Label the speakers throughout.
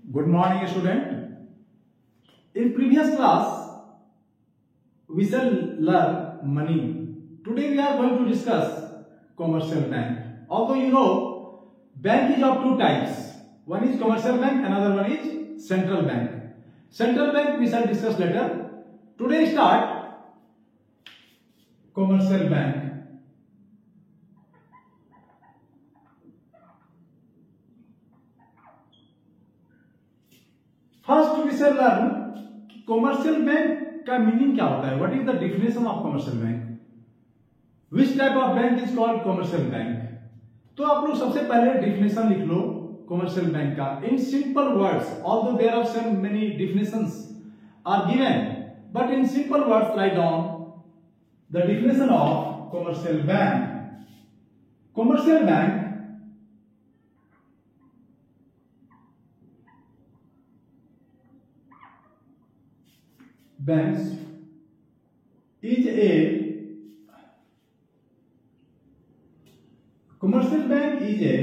Speaker 1: Good morning, student. In previous class, we shall learn money. Today we are going to discuss commercial bank. Although you know, bank is of two types. One is commercial bank, another one is central bank. Central bank we shall discuss later. Today start commercial bank. First we shall learn commercial bank का meaning क्या होता है. What is the definition of commercial bank. Which type of bank is called commercial bank. तो आप लोग सबसे पहले definition लिख लो कॉमर्शियल बैंक का in simple words. Although there are so many definitions are given, but in simple words write down the definition of commercial bank. Commercial bank banks is a commercial bank is a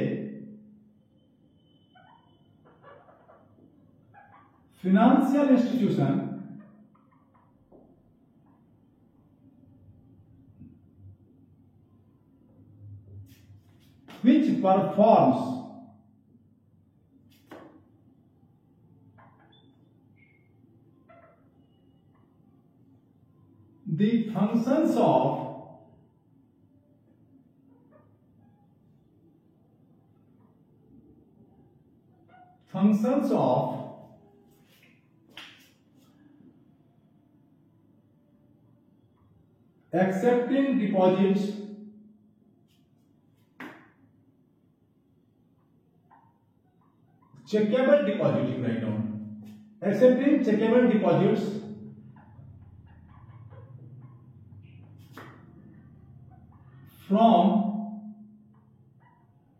Speaker 1: financial institution which performs the functions of accepting deposits, checkable deposit, you write down, accepting checkable deposits from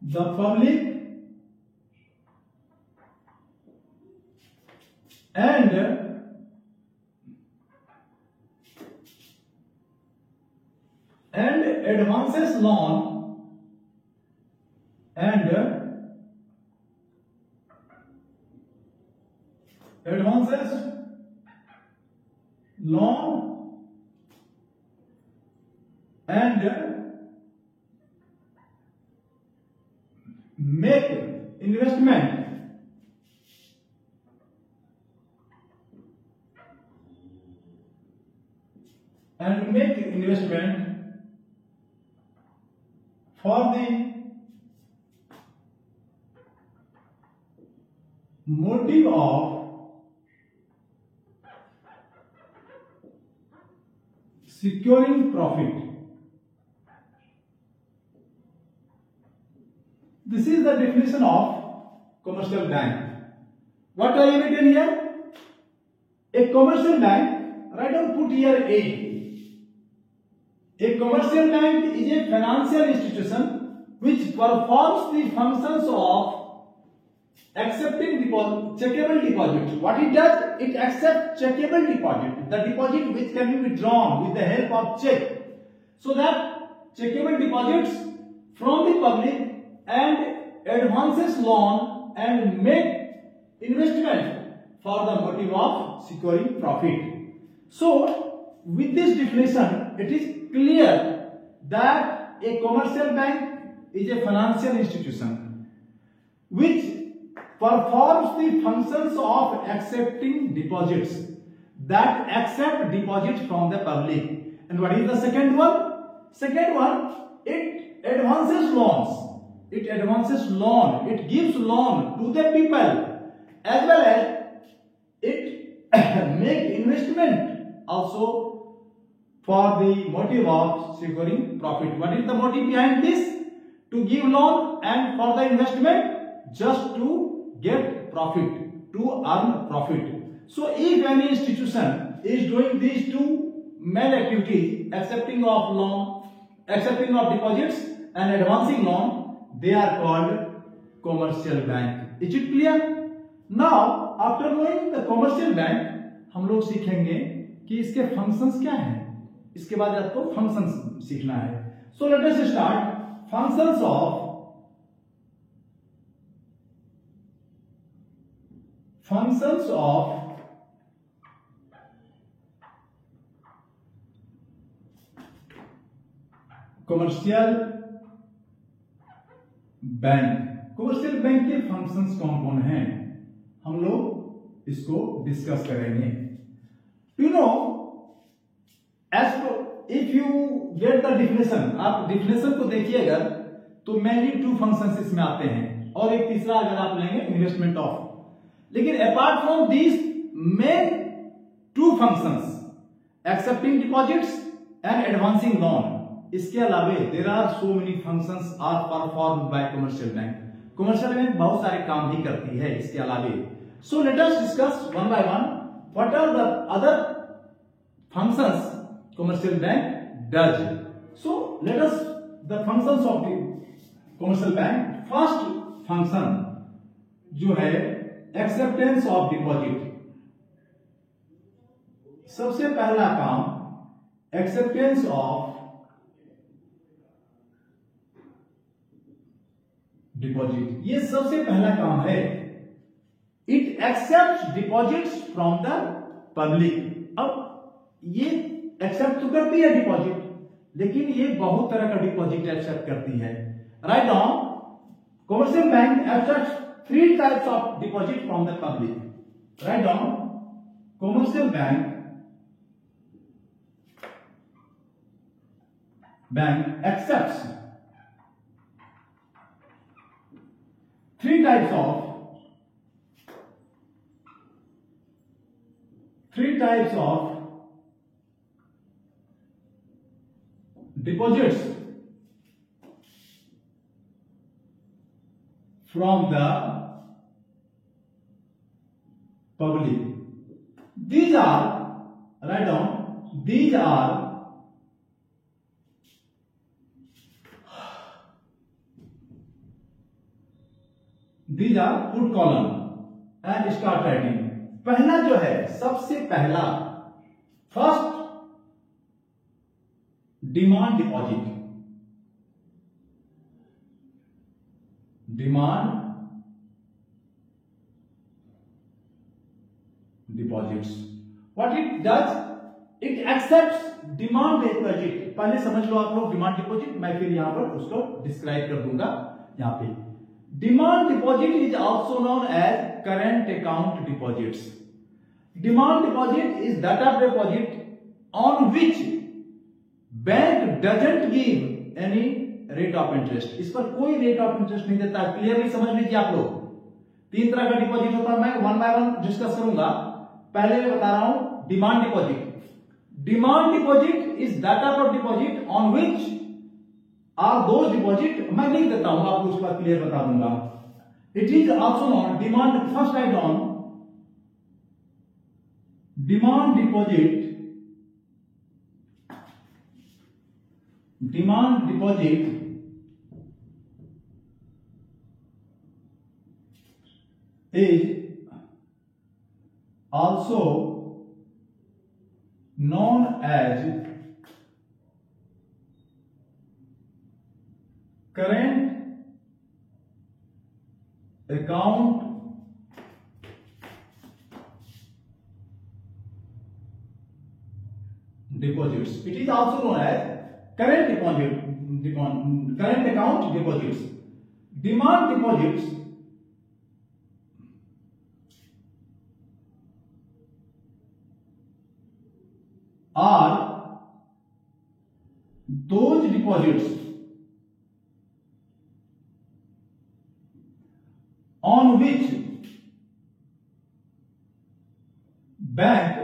Speaker 1: the public and advances loan and advances loan and make investment for the motive of securing profit. This is the definition of commercial bank. What are you written here? A commercial bank, write down, put here A. A commercial bank is a financial institution which performs the functions of accepting checkable deposit. What it does? It accepts checkable deposit, the deposit which can be withdrawn with the help of check, so that checkable deposits from the public and advances loan and make investment for the motive of securing profit. So with this definition, it is clear that a commercial bank is a financial institution which performs the functions of accepting deposits, that accept deposits from the public. And what is the second one? Second one, it advances loans. It advances loan. It gives loan to the people, as well as it make investment also for the motive of securing profit. What is the motive behind this? To give loan and for the investment, just to get profit, to earn profit. So if any institution is doing these two main activities, accepting of loan, accepting of deposits and advancing loan, they are called commercial bank. Is it clear? Now after knowing the commercial bank, हम लोग सीखेंगे कि इसके functions क्या हैं. इसके बाद आपको फंक्शंस सीखना है. So let us start functions of functions of commercial bank. Commercial bank के फंक्शंस कौन कौन हैं, हम लोग इसको डिस्कस करेंगे। You know, if you get the definition, आप डिफिनेशन को देखिएगा तो मेनली टू फंक्शंस इसमें आते हैं और एक तीसरा अगर आप लेंगे इन्वेस्टमेंट ऑफ। लेकिन apart from this main two functions, accepting deposits and advancing loan, इसके अलावे there are so many functions are performed by commercial bank. Commercial bank बहुत सारे काम भी करती है इसके अलावे। So let us discuss one by one what are the other functions commercial bank does. So let us the functions of the commercial bank. First function जो है एक्सेप्टेंस ऑफ डिपॉजिट। सबसे पहला काम एक्सेप्टेंस ऑफ डिपॉजिट, ये सबसे पहला काम है। It accept deposits from the public. अब ये एक्सेप्ट तो करती है डिपॉजिट, लेकिन ये बहुत तरह का डिपॉजिट एक्सेप्ट करती है। Write down, commercial bank accept 3 types of deposit from the public. Write down, commercial bank accepts 3 types of deposits from the public. These are, write down, these are put column and start writing. पहला जो है, सबसे पहला first demand deposit. Demand deposits, what it does, it accepts demand deposit. पहले समझ लो आप लोग demand deposit, मैं फिर यहां पर उसको डिस्क्राइब कर दूंगा। यहां पे demand deposit is also known as current account deposits. Demand deposit is that of deposit on which bank doesn't give any rate of interest. इस पर कोई रेट ऑफ इंटरेस्ट नहीं देता। क्लियरली समझ लीजिए आप लोग। 3 तरह का डिपॉजिट होता है, मैं वन बाय वन डिस्कस करूंगा। पहले मैं बता रहा हूं demand deposit. Demand deposit is that of deposit on which are those deposit, मैं लिख देता हूं, आपको उसका क्लियर बता दूंगा। It is also known demand, first write on demand deposit. Demand deposit is also known as current account deposits. It is also known as current account deposits. Demand deposits are those deposits on which bank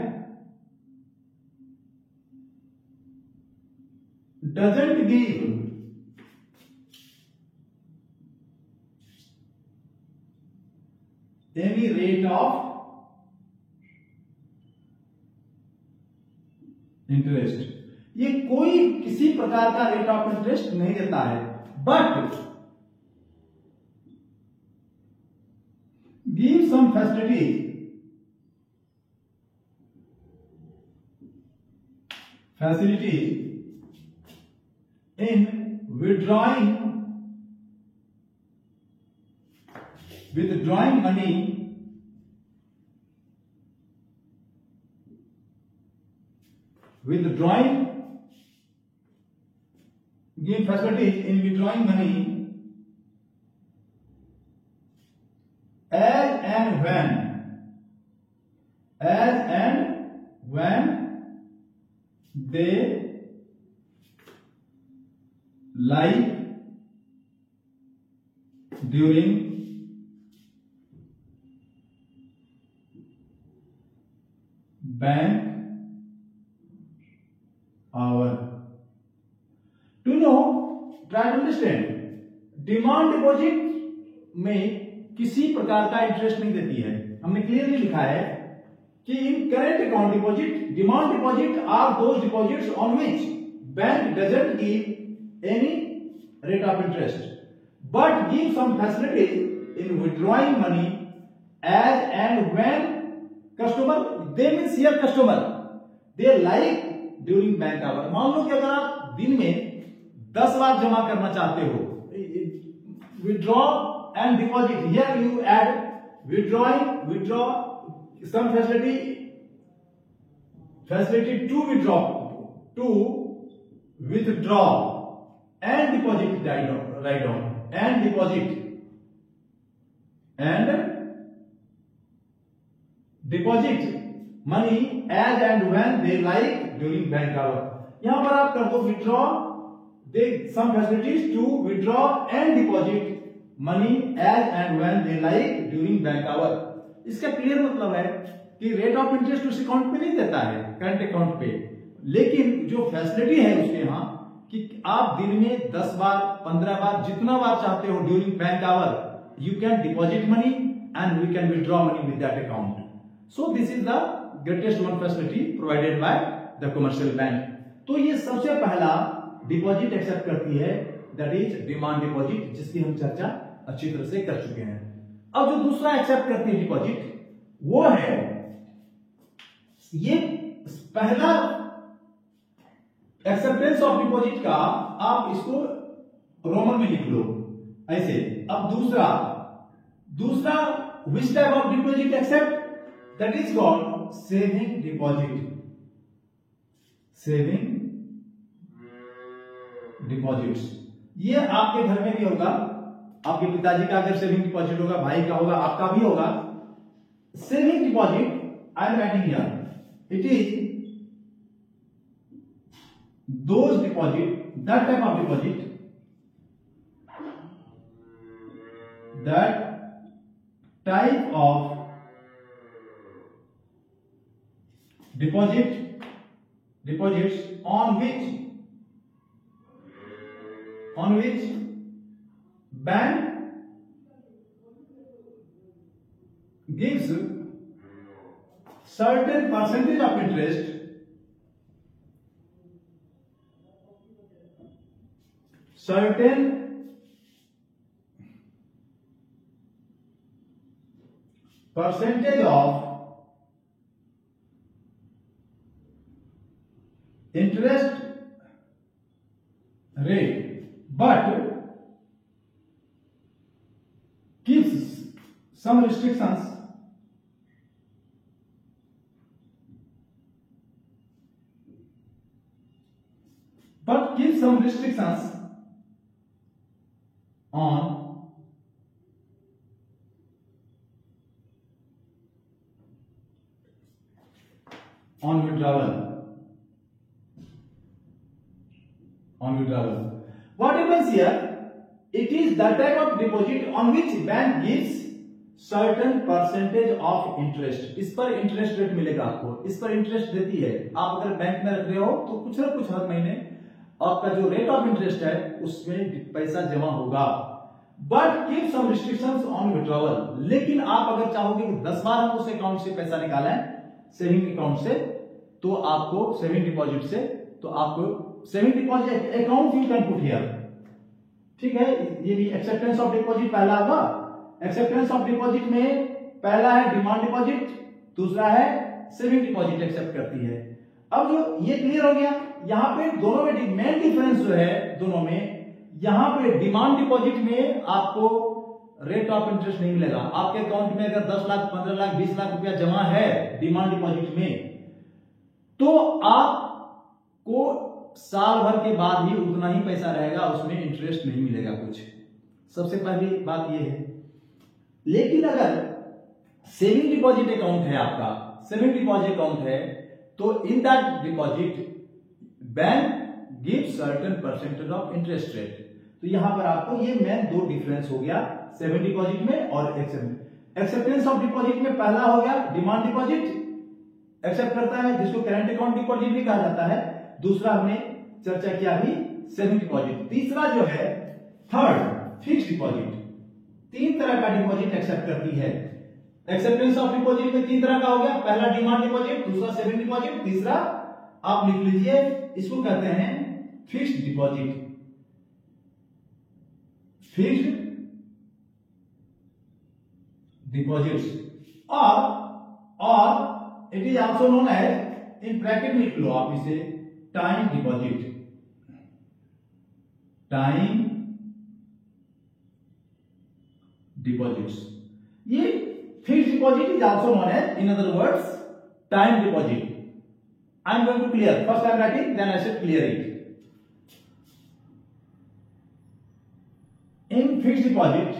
Speaker 1: doesn't give any rate of interest. ये कोई किसी प्रकार का rate of interest नहीं देता है, but give some facility in withdrawing money withdrawing, give facilities in withdrawing money as and when they like during bank hour. To know, try to understand. Demand deposit में किसी प्रकार का interest नहीं देती है। हमने क्लियरली लिखा है कि in current account deposit, demand deposit are those deposits on which bank doesn't give any rate of interest but give some facilities in withdrawing money as and when customer, they means here customer, they like during bank hour. मान लो कि अगर आप दिन में 10 बार जमा करना चाहते हो, withdraw and deposit, here you add withdraw some facility to withdraw and deposit, write down and deposit money as and when they like during bank hour। यहां पर आप कर दो withdraw, they some facilities to withdraw and deposit money as and when they like during bank hour। इसका clear मतलब है कि rate of interest उस अकाउंट पे नहीं देता है, करंट अकाउंट पे, लेकिन जो फैसिलिटी है उसके यहां कि आप दिन में 10 बार 15 बार जितना बार चाहते हो during bank hour you can deposit money and we can withdraw money with that account. So this is the greatest one facility provided by the commercial bank. तो ये सबसे पहला डिपॉजिट एक्सेप्ट करती है, दैट इज डिमांड डिपॉजिट, जिसकी हम चर्चा अच्छी तरह से कर चुके हैं। अब जो दूसरा एक्सेप्ट करती है डिपॉजिट वो है, ये पहला एक्सेप्टेंस ऑफ डिपॉजिट का आप इसको रोमन में लिख लो ऐसे। अब दूसरा which type of deposit except, that is called saving deposit. Saving deposits ये आपके घर में भी होगा, आपके पिताजी का अगर सेविंग डिपॉजिट होगा, भाई का होगा, आपका भी होगा। Saving deposit I am writing here, it is those deposit, that type of deposit, that type of deposits on which bank gives certain percentage of interest interest rate but gives some restrictions on withdrawal. What happens here? It is that type of deposit on which bank gives certain percentage of interest. इस पर interest rate मिलेगा आपको, इस पर interest देती है। आप अगर बैंक में रख रहे हो तो कुछ ना कुछ हर महीने आपका जो रेट ऑफ इंटरेस्ट है उसमें पैसा जमा होगा। But keep some restrictions on withdrawal. लेकिन आप अगर चाहोगे कि 10 बार हम उस अकाउंट से पैसा निकालें, सेविंग अकाउंट से, तो आपको सेविंग डिपॉजिट से, तो आपको saving deposit account you can put here. ठीक है, ये भी एक्सेप्टेंस ऑफ डिपॉजिट पहला होगा। एक्सेप्टेंस ऑफ डिपॉजिट में पहला है डिमांड डिपॉजिट, दूसरा है सेविंग डिपॉजिट एक्सेप्ट करती है। अब जो ये क्लियर हो गया, यहां पे दोनों में मेन डिफरेंस जो है दोनों में, यहां पे डिमांड डिपॉजिट में आपको रेट ऑफ इंटरेस्ट नहीं मिलेगा। आपके अकाउंट में अगर 10 लाख 15 लाख 20 लाख रुपया जमा है डिमांड डिपॉजिट में, तो आप को साल भर के बाद भी उतना ही पैसा रहेगा, उसमें इंटरेस्ट नहीं मिलेगा कुछ। सबसे पहली बात यह है। लेकिन अगर सेविंग डिपॉजिट अकाउंट है, आपका सेविंग डिपॉजिट अकाउंट है, तो in that deposit bank give certain percentage of interest rate. तो यहां पर आपको ये मेन दो डिफरेंस हो गया सेविंग डिपॉजिट में और एक्सेप्टेंस ऑफ डिपॉजिट में। पहला हो गया डिमांड डिपॉजिट एक्सेप्ट करता है, जिसको करंट अकाउंट डिपॉजिट भी कहा जाता है। दूसरा हमने चर्चा किया भी सेविंग डिपॉजिट। तीसरा जो है थर्ड फिक्स्ड डिपॉजिट। तीन तरह का डिपॉजिट एक्सेप्ट करती है। एक्सेप्टेंस ऑफ डिपॉजिट में तीन तरह का हो गया, पहला डिमांड डिपॉजिट, दूसरा सेविंग डिपॉजिट, तीसरा आप लिख लीजिए, इसको कहते हैं फिक्स्ड डिपॉजिट। फिक्स्ड डिपॉजिट्स और it is also known as, in bracket में लिख लो आप इसे, टाइम डिपॉजिट। Time deposits. ये fixed deposit is also known as, in other words, time deposit. I am going to clear. First I am writing, then I should clear it. In fixed deposit,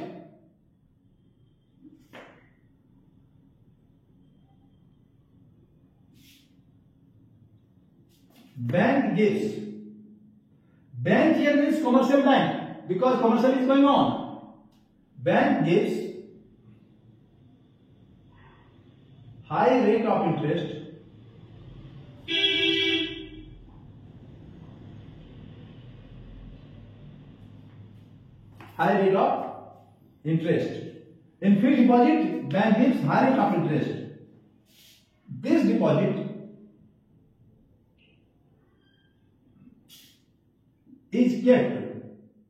Speaker 1: bank gives. Bank here means commercial bank, because commercial is going on. Bank gives high rate of interest high rate of interest. In fixed deposit, bank gives high rate of interest. This deposit is kept